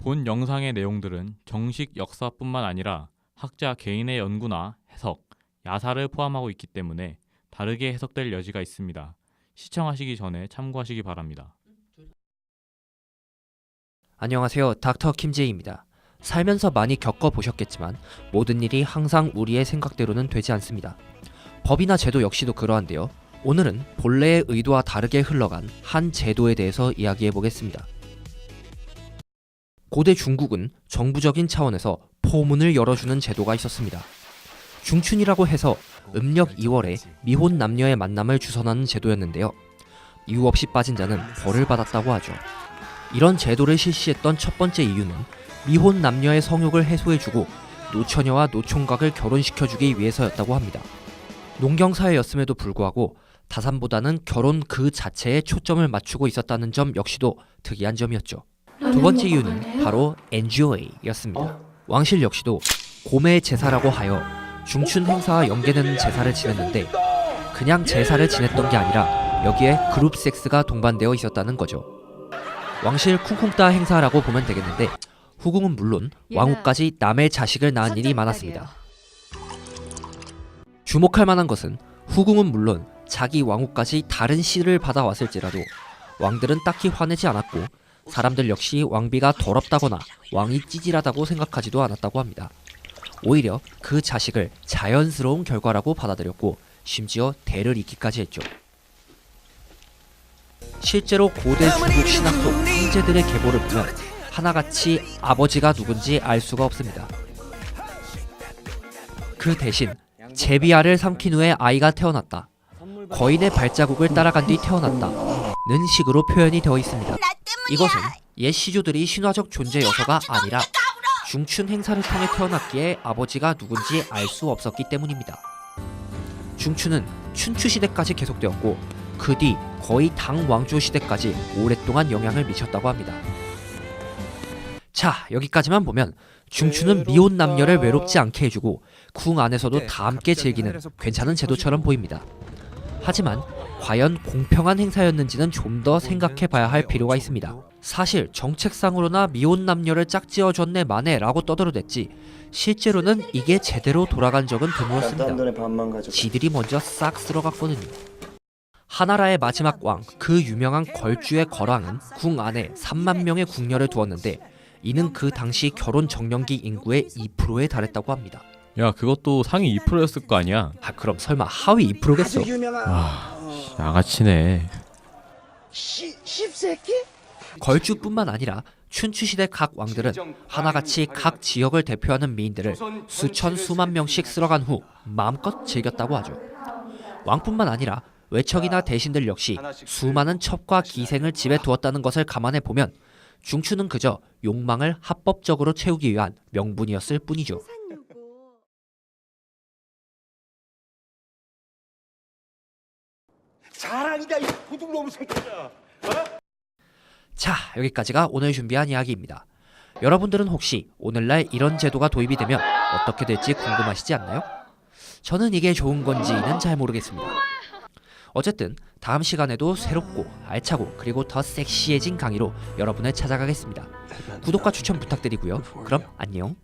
본 영상의 내용들은 정식 역사뿐만 아니라 학자 개인의 연구나 해석, 야사를 포함하고 있기 때문에 다르게 해석될 여지가 있습니다. 시청하시기 전에 참고하시기 바랍니다. 안녕하세요. 닥터 킴제이입니다. 살면서 많이 겪어보셨겠지만 모든 일이 항상 우리의 생각대로는 되지 않습니다. 법이나 제도 역시도 그러한데요. 오늘은 본래의 의도와 다르게 흘러간 한 제도에 대해서 이야기해보겠습니다. 고대 중국은 정부적인 차원에서 포문을 열어주는 제도가 있었습니다. 중춘이라고 해서 음력 2월에 미혼 남녀의 만남을 주선하는 제도였는데요. 이유 없이 빠진 자는 벌을 받았다고 하죠. 이런 제도를 실시했던 첫 번째 이유는 미혼 남녀의 성욕을 해소해주고 노처녀와 노총각을 결혼시켜주기 위해서였다고 합니다. 농경사회였음에도 불구하고 다산보다는 결혼 그 자체에 초점을 맞추고 있었다는 점 역시도 특이한 점이었죠. 두 번째 이유는 바로 NGO였습니다. 왕실 역시도 고매 제사라고 하여 중춘 행사와 연계되는 제사를 지냈는데 그냥 제사를 지냈던 게 아니라 여기에 그룹 섹스가 동반되어 있었다는 거죠. 왕실 쿵쿵따 행사라고 보면 되겠는데 후궁은 물론 왕후까지 남의 자식을 낳은 일이 많았습니다. 주목할 만한 것은 후궁은 물론 자기 왕후까지 다른 씨를 받아왔을지라도 왕들은 딱히 화내지 않았고 사람들 역시 왕비가 더럽다거나 왕이 찌질하다고 생각하지도 않았다고 합니다. 오히려 그 자식을 자연스러운 결과라고 받아들였고 심지어 대를 잇기까지 했죠. 실제로 고대 중국 신학 속 황제들의 계보를 보면 하나같이 아버지가 누군지 알 수가 없습니다. 그 대신 제비알을 삼킨 후에 아이가 태어났다, 거인의 발자국을 따라간 뒤 태어났다는 식으로 표현이 되어 있습니다. 이것은 옛 시조들이 신화적 존재여서가 아니라 중춘 행사를 통해 태어났기에 아버지가 누군지 알 수 없었기 때문입니다. 중춘은 춘추 시대까지 계속되었고 그 뒤 거의 당 왕조 시대까지 오랫동안 영향을 미쳤다고 합니다. 자, 여기까지만 보면 중춘은 미혼 남녀를 외롭지 않게 해주고 궁 안에서도 다 함께 즐기는 괜찮은 제도처럼 보입니다. 하지만 과연 공평한 행사였는지는 좀 더 생각해봐야 할 필요가 있습니다. 사실 정책상으로나 미혼 남녀를 짝지어줬네 마네 라고 떠들어댔지 실제로는 이게 제대로 돌아간 적은 드물었습니다. 지들이 먼저 싹 쓸어갔거든요. 하나라의 마지막 왕, 그 유명한 걸주의 걸왕은 궁 안에 3만 명의 궁녀를 두었는데 이는 그 당시 결혼 정년기 인구의 2%에 달했다고 합니다. 야, 그것도 상위 2%였을 거 아니야? 그럼 설마 하위 2%겠어? 양아치네. 걸주뿐만 아니라 춘추시대 각 왕들은 하나같이 각 지역을 대표하는 미인들을 수천 수만 명씩 쓸어간 후 마음껏 즐겼다고 하죠. 왕뿐만 아니라 외척이나 대신들 역시 수많은 첩과 기생을 집에 두었다는 것을 감안해 보면 중춘은 그저 욕망을 합법적으로 채우기 위한 명분이었을 뿐이죠. 자랑이다 이 도둑놈 새끼야. 자, 여기까지가 오늘 준비한 이야기입니다. 여러분들은 혹시 오늘날 이런 제도가 도입이 되면 어떻게 될지 궁금하시지 않나요? 저는 이게 좋은 건지는 잘 모르겠습니다. 어쨌든 다음 시간에도 새롭고 알차고 그리고 더 섹시해진 강의로 여러분을 찾아가겠습니다. 구독과 추천 부탁드리고요. 그럼 안녕.